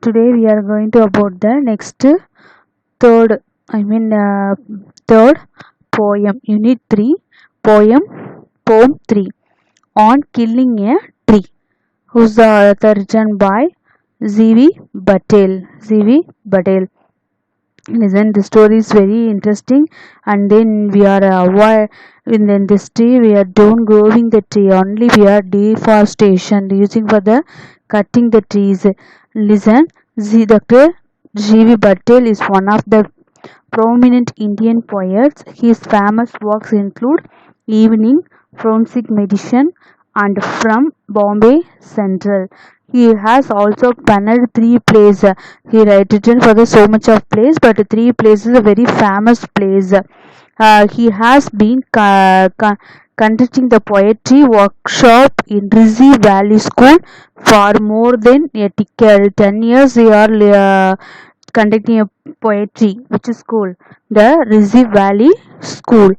Today we are going to about the next third, I mean third poem, Unit 3, poem 3 on killing a tree. Who's the author? Written by Z.V. Patel. Z.V. Patel. Listen, the story is very interesting, and then we are in this tree we are don't growing the tree, only we are deforestation using for the cutting the trees. Listen, Dr. G.V. Patel is one of the prominent Indian poets. His famous works include Evening, Forensic Medicine, and From Bombay Central. He has also penned three plays. He written for the so much of plays, but three plays is a very famous plays. He has been conducting the poetry workshop in Rizzi Valley School for more than a decade. 10 years they are conducting a poetry, which is school, the Rizzi Valley School.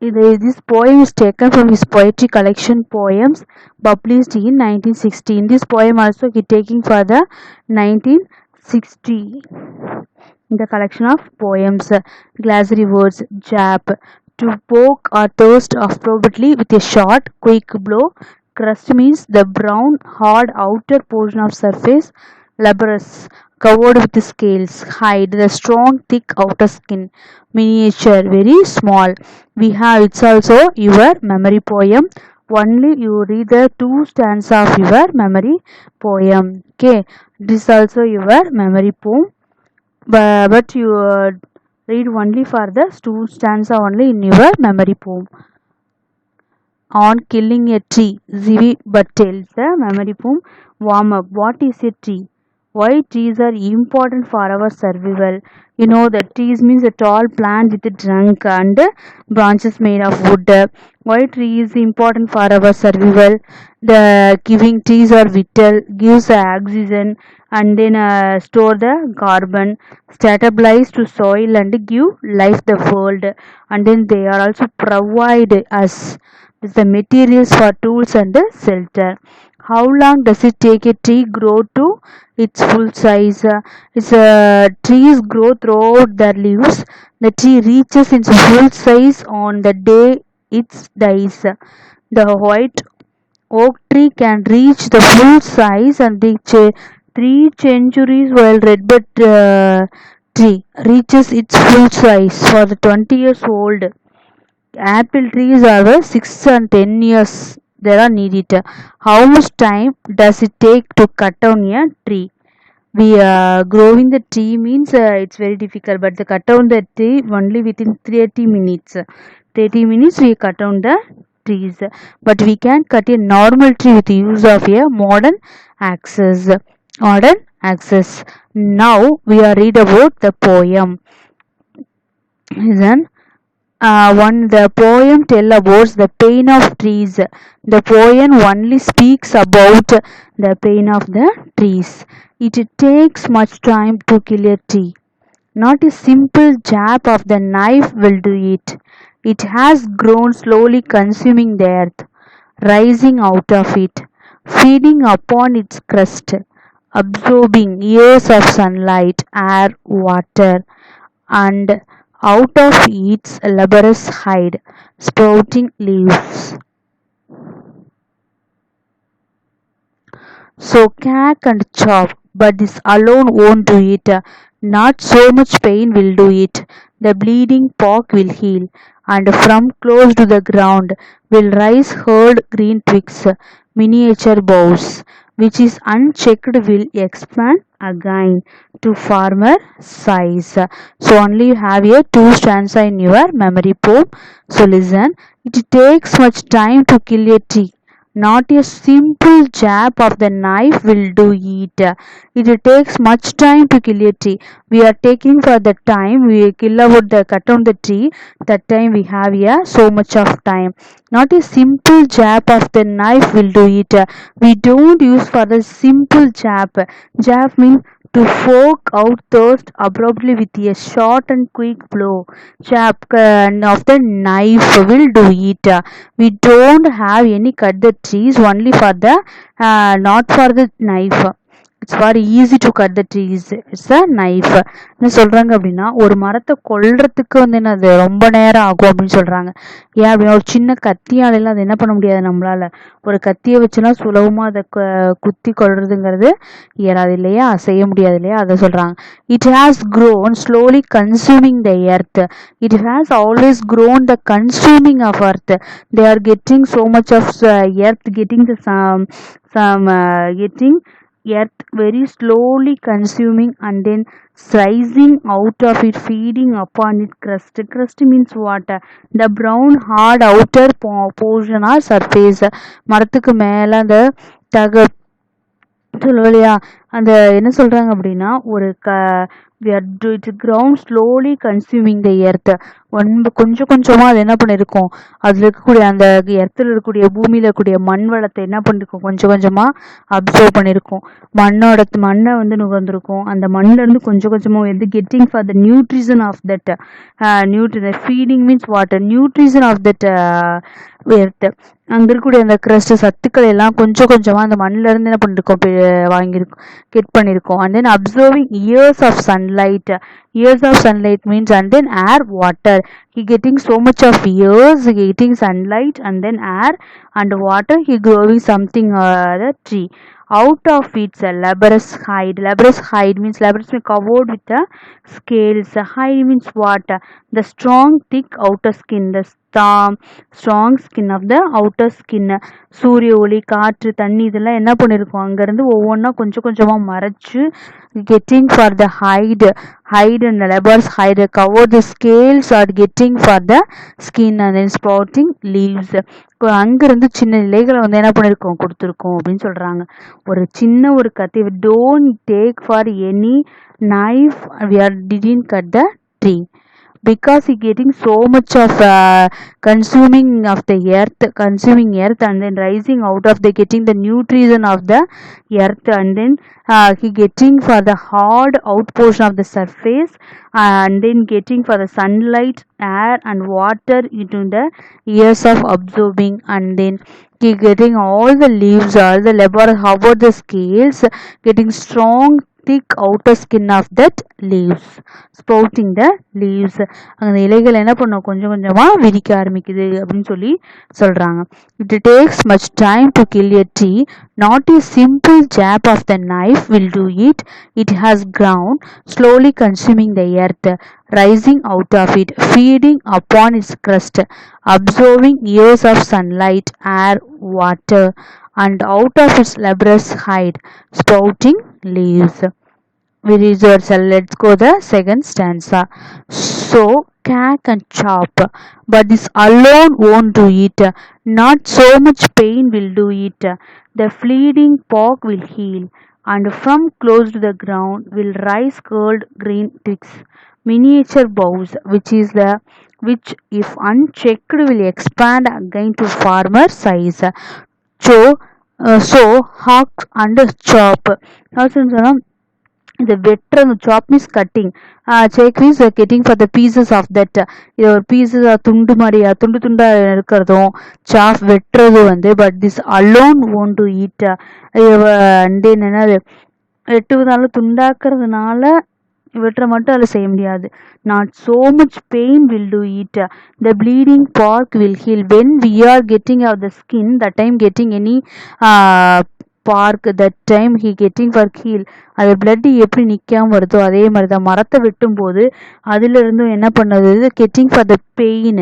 This poem is taken from his poetry collection Poems published in 1916. This poem also he taking for the 1960 in the collection of poems. Glossary words: jab, to poke or toast appropriately with a short, quick blow. Crust means the brown, hard outer portion of surface. Labrous, covered with scales. Hide, the strong, thick outer skin. Miniature, very small. We have, it's also your memory poem. Only you read the two stanzas of your memory poem. Okay, this is also your memory poem, but you read only for the two stanza only in your memory poem. On killing a tree, Z.V. Patel, the memory poem. Warm up. What is a tree? Why trees are important for our survival? You know that trees means a tall plant with a trunk and branches made of wood. Why tree is important for our survival? The giving trees are vital, gives oxygen and then store the carbon, stabilize to soil and give life the world, and then they are also provide us the materials for tools and shelter. How long does it take a tree grow to its full size? Trees grow throughout their leaves. The tree reaches its full size on the day it dies. The white oak tree can reach the full size and reach 3 centuries, while redbud tree reaches its full size for the 20 years old. Apple trees are 6 and 10 years they are needed. How much time does it take to cut down a tree? We growing the tree means it's very difficult, but the cut down the tree only within 30 minutes. 30 minutes we cut down the trees, but we can cut a normal tree with the use of a modern axes. Modern axes. Now we are read about the poem. Listen. The poem tell about the pain of trees. The poem only speaks about the pain of the trees. It takes much time to kill a tree. Not a simple jab of the knife will do it. It has grown slowly, consuming the earth, rising out of it, feeding upon its crust, absorbing years of sunlight, air, water, and out of its laborious hide, sprouting leaves. So crack and chop, but this alone won't do it. Not so much pain will do it. The bleeding pock will heal, and from close to the ground will rise hard green twigs, miniature boughs, which is unchecked will expand again to farmer size. So only you have here two stanza in your memory poem. So listen, it takes much time to kill a tree. Not a simple jab of the knife will do it. It takes much time to kill a tree. We are taking for the time we kill about the cut down the tree. That time we have here so much of time. Not a simple jab of the knife will do it. We don't use for the simple jab. Jab means to fork out thirst abruptly with a short and quick blow. Jab of the knife will do it. We don't have any cut the trees only for the not for the knife. It's very easy to cut the trees. It's a knife. என்ன சொல்றாங்க அப்படின்னா, ஒரு மரத்தை கொல்றதுக்கு வந்து என்னது ரொம்ப நேரம் ஆகும் அப்படின்னு சொல்றாங்க. ஏன் அப்படின்னா, ஒரு சின்ன கத்தியால அது என்ன பண்ண முடியாது நம்மளால. ஒரு கத்தியை வச்சுலாம் சுலபமா அதை குத்தி கொள்றதுங்கிறது இயலாது இல்லையா, செய்ய முடியாது இல்லையா, அதை சொல்றாங்க. It has grown slowly consuming the earth. It has always grown the consuming of earth. They are getting so much of earth, getting the getting earth very slowly consuming and then rising out of it, feeding upon it crust. Crust means what? The brown hard outer portion or surface. மரத்துக்கு மேல அந்த தக சொல்லுவோம் இல்லையா, அந்த என்ன சொல்றாங்க அப்படின்னா, ஒரு it's ground slowly consuming the earth. கொஞ்சம் கொஞ்சமா அது என்ன பண்ணிருக்கும், அதுல இருக்கக்கூடிய அந்த எர்த்தில் இருக்கக்கூடிய பூமியில இருக்கக்கூடிய மண் வளத்தை என்ன பண்ணிருக்கும், கொஞ்சம் கொஞ்சமா அப்சர்வ் பண்ணிருக்கும். மண்ணை வந்து நுகர்ந்திருக்கும். அந்த மண்ணில இருந்து கொஞ்சம் கொஞ்சமா வந்து getting for the nutrition of that feeding means water, nutrition of that earth. அங்க இருக்கக்கூடிய அந்த கிரஸ்ட் சத்துக்கள் எல்லாம் கொஞ்சம் கொஞ்சமா அந்த மண்ணில இருந்து என்ன பண்ணிருக்கோம், வாங்கியிருக்கோம், கெட் பண்ணிருக்கோம். And then observing years of sunlight. Years of sunlight means and then air, water. He getting so much of years, he getting sunlight and then air and water. He growing something the tree. Out of its laborious hide. Laborious hide means laborious covered with the scales. Hide means what? The strong thick outer skin. The strong skin of the outer skin. சூரிய ஒளி, காற்று, தண்ணி இதெல்லாம் என்ன பண்ணிருக்கோம், அங்கிருந்து ஒவ்வொன்றா கொஞ்சம் கொஞ்சமா மறைச்சு getting for the hide and labors hide cover the scales are getting for the skin and then sprouting leaves. அங்கிருந்து சின்ன இலைகளை வந்து என்ன பண்ணிருக்கோம், கொடுத்துருக்கோம் அப்படின்னு சொல்றாங்க. ஒரு சின்ன ஒரு கத்தி, don't take for any knife, we are didn't cut the tree because he getting so much of consuming earth and then rising out of the getting the nutrition of the earth and then he getting for the hard out portion of the surface and then getting for the sunlight, air and water into the years of absorbing and then he getting all the leaves, all the labor, how about the scales, getting strong thick outer skin of that leaves, sprouting the leaves. அந்த இலைகள் என்ன பண்ணும், கொஞ்சம் கொஞ்சமா விரிக்க ஆரம்பிக்குது அப்படின்னு சொல்லி சொல்றாங்க. It takes much time to kill a tree. Not a simple jab of the knife will do it. It has ground, slowly consuming the earth, rising out of it, feeding upon its crust, absorbing years of sunlight, air, water, and out of its laborious hide, sprouting leaves. We read let's go the second stanza. So crack and chop, but this alone won't do it. Not so much pain will do it. The fleeting pock will heal, and from close to the ground will rise curled green twigs, miniature boughs, which if unchecked will expand again to farmer size. So hack and chop. Also, the veteran chop means cutting. Check means getting for the pieces of that. இது ஒரு pieces துண்டு மாதிரியா துண்டு துண்டா இருக்கிறதும் சாப் வெட்டுறது வந்து, but this alone won't do it. என்னது வெட்டுவதால துண்டாக்குறதுனால வெட்டுற மட்டும் அதில் செய்ய முடியாது. Not so much pain will do it. The bleeding part will heal. When we are getting out the skin, that time getting any park, that time he getting for heal. அது blood எப்படி நிற்காம வருதோ அதே மாதிரி தான் மரத்தை வெட்டும் போது அதுல இருந்தும் என்ன பண்ணது, getting for the pain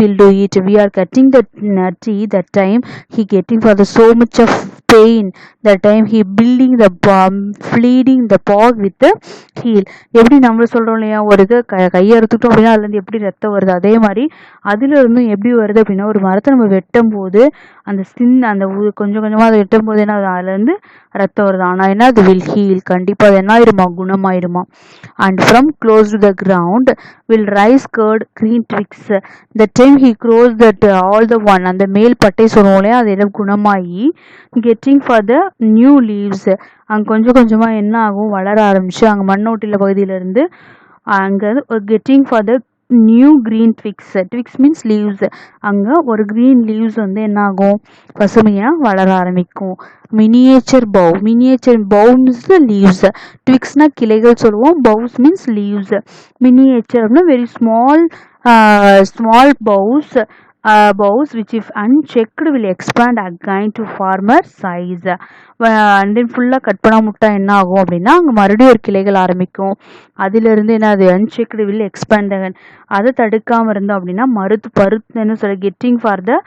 will do it. We are cutting the tree, that time he getting for the so much of pain, that time he building the fleeing the pog with the heel. எப்படி நம்ம சொல்றோம் இல்லையா, ஒரு இது கையை அறுத்துட்டோம் அப்படின்னா அதுல இருந்து எப்படி ரத்தம் வருது, அதே மாதிரி அதுல இருந்தும் எப்படி வருது அப்படின்னா, ஒரு மரத்தை நம்ம வெட்டும் போது அந்த ஸ்கின் அந்த கொஞ்சம் கொஞ்சமா அதை வெட்டும் போது என்ன அதுல இருந்து ரத்தம் வருது. ஆனா என்ன, அது வில் ஹீல், கண்டிப்பா அது என்ன ஆயிருமா, குணமாயிருமா. And from close to the ground will rise curt green twigs. the time he grows that all the one அந்த மேல் பட்டை சொல்லுவோம் இல்லையா, அது எல்லாம் குணமாகி getting for the new leaves. அங்கே கொஞ்சம் கொஞ்சமாக என்ன ஆகும், வளர ஆரம்பிச்சு அங்கே மண்ணோட்டில பகுதியிலேருந்து அங்கே getting for the new green twigs. Twigs means leaves. அங்கே ஒரு green leaves வந்து என்ன ஆகும், பசுமையாக வளர ஆரம்பிக்கும். Miniature bough, miniature bough means leaves. ட்விக்ஸ்னா கிளைகள் சொல்லுவோம், பவ்ஸ் மீன்ஸ் லீவ்ஸ். மினியேச்சர் அப்படின்னா very small boughs, boughs which if unchecked will expand again to farmer size. And then ஃபுல்லாக கட் பண்ண முட்டா என்ன ஆகும் அப்படின்னா அங்கே மறுபடியும் ஒரு கிளைகள் ஆரம்பிக்கும். அதிலிருந்து என்ன, அது அன்செக்டு வில் எக்ஸ்பேண்ட் அகன். அதை தடுக்காமல் இருந்தோம் அப்படின்னா பருத்துன்னு சொல்ல getting for the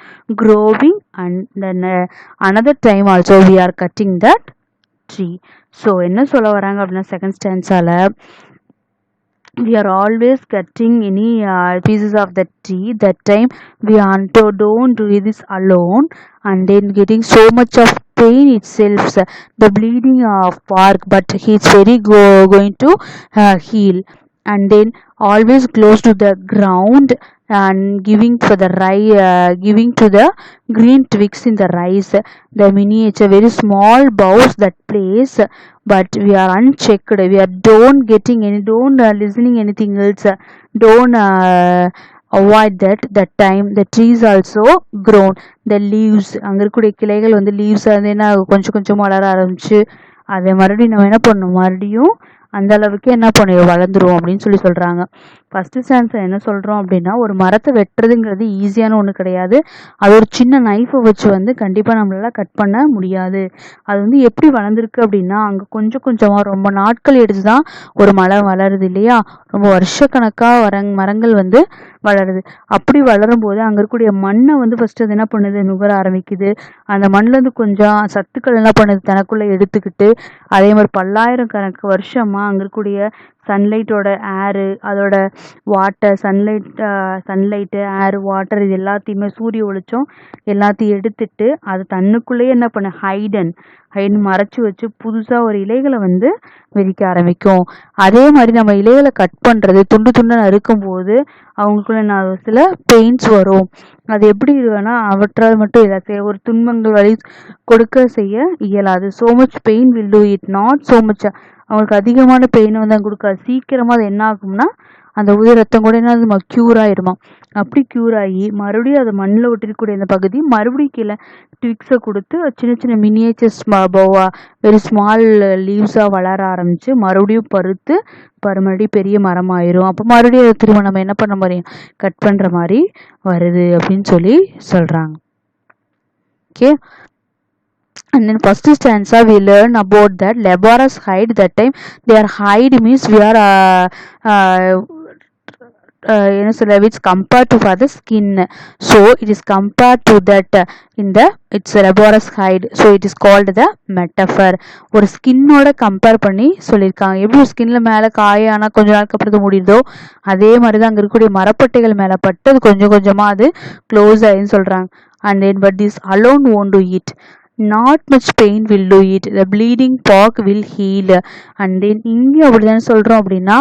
growing. And then another time also we are cutting that tree. So என்ன சொல்ல வராங்க அப்படின்னா செகண்ட் ஸ்டான்ஸால we are always cutting any pieces of the tree. That time we don't do this alone, and then getting so much of pain itself, the bleeding of bark, but he's very going to heal. And then always close to the ground and giving to the green twigs in the rise, the miniature very small boughs that place. But we are unchecked, we are don't listening anything else, don't avoid that time the trees also grown, the leaves அங்க இருக்கக்கூடிய கிளைகள் வந்து leaves வந்து என்ன கொஞ்சம் கொஞ்சம் வளர ஆரம்பிச்சு அதை மறுபடியும் நம்ம என்ன பண்ணணும், மறுபடியும் அந்த அளவுக்கு என்ன பண்ணிடும், வளர்ந்துரும் அப்படின்னு சொல்றாங்க. ஃபர்ஸ்ட் ஸ்டான்ஸில் என்ன சொல்கிறோம் அப்படின்னா, ஒரு மரத்தை வெட்டுறதுங்கிறது ஈஸியான ஒன்று கிடையாது. அது ஒரு சின்ன நைஃபை வச்சு வந்து கண்டிப்பாக நம்மளால கட் பண்ண முடியாது. அது வந்து எப்படி வளர்ந்துருக்கு அப்படின்னா, அங்கே கொஞ்சம் கொஞ்சமாக ரொம்ப நாட்கள் எடுத்து தான் ஒரு மரம் வளருது இல்லையா, ரொம்ப வருஷக்கணக்காக மரங்கள் வந்து வளருது. அப்படி வளரும் போது அங்கே இருக்கக்கூடிய மண்ணை வந்து ஃபர்ஸ்ட் அது என்ன பண்ணுது, நுகர ஆரம்பிக்குது. அந்த மண்ணிலேருந்து கொஞ்சம் சத்துக்கள் என்ன பண்ணுது, தனக்குள்ளே எடுத்துக்கிட்டு அதே மாதிரி பல்லாயிரக்கணக்கு வருஷமாக அங்கே இருக்கக்கூடிய சன்லைட்டோட ஏரு, அதோட வாட்டர், சன்லைட்டு ஏர் வாட்டர் இது எல்லாத்தையுமே சூரிய வெளிச்சம் எல்லாத்தையும் எடுத்துட்டு அது தன்னுக்குள்ளேயே என்ன பண்ண ஹைடன் மறைச்சி வச்சு புதுசாக ஒரு இலைகளை வந்து விரிக்க ஆரம்பிக்கும். அதே மாதிரி நம்ம இலைகளை கட் பண்ணுறது துண்டு துண்டாக நறுக்கும் போது அவங்களுக்குள்ள சில பெயின்ஸ் வரும். அது எப்படி இருக்குன்னா அவற்றால் மட்டும் இல்லை, ஒரு துன்பங்கள் வழி கொடுக்க செய்ய இயலாது. So much pain will do it, not so much. அவங்களுக்கு அதிகமான பெயினை வந்து அங்கே கொடுக்காது. சீக்கிரமாக அது என்ன ஆகும்னா அந்த உயிர் ரத்தம் கூட என்ன க்யூர் ஆகிடுமா. அப்படி க்யூர் ஆகி மறுபடியும் அதை மண்ணில் ஒட்டிருக்கக்கூடிய அந்த பகுதி மறுபடியும் கீழே ட்விக்ஸை கொடுத்து சின்ன சின்ன மினியேச்சர்ஸ் வெரி ஸ்மால் லீவ்ஸாக வளர ஆரம்பித்து மறுபடியும் பருத்து மறுபடியும் பெரிய மரம் ஆயிரும். அப்போ மறுபடியும் திரும்ப நம்ம என்ன பண்ண மாதிரி கட் பண்ணுற மாதிரி வருது அப்படின்னு சொல்கிறாங்க. Okay. And then first stanza we learn about that laborious hide. That time their hide means we are which compared to for the skin, so it is compared to that in the it's a laborious hide, so it is called the metaphor. ஒரு ஸ்கின்னோட compare பண்ணி சொல்லியிருக்காங்க. எப்படி ஒரு ஸ்கின்ல மேலே காய ஆனால் கொஞ்ச நாளுக்கு அப்புறம் முடியுதோ அதே மாதிரி தான் அங்கே இருக்கக்கூடிய மரப்பட்டைகள் மேலே பட்டு அது கொஞ்சம் கொஞ்சமாக அது க்ளோஸ் ஆகின்னு சொல்கிறாங்க. And then but this alone won't do it, not much pain will do it, the bleeding pork will heal. And then இங்கே அப்படிதான் சொல்கிறோம் அப்படின்னா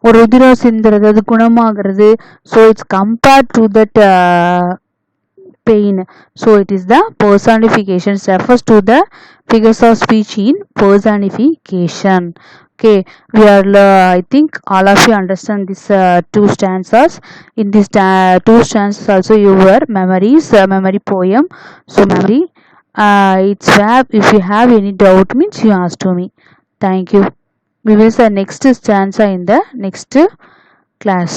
ஒரு உதிரம் சிந்துறது அது குணமாகிறது. So it's compared to that pain, so it is the personification, refers to the figures of speech in personification. Okay, we are I think all of you understand this two stanzas. In this two stanzas also your memory poem. So memory, it's if you have any doubt means you ask to me. Thank you. We will see next stanza in the next class.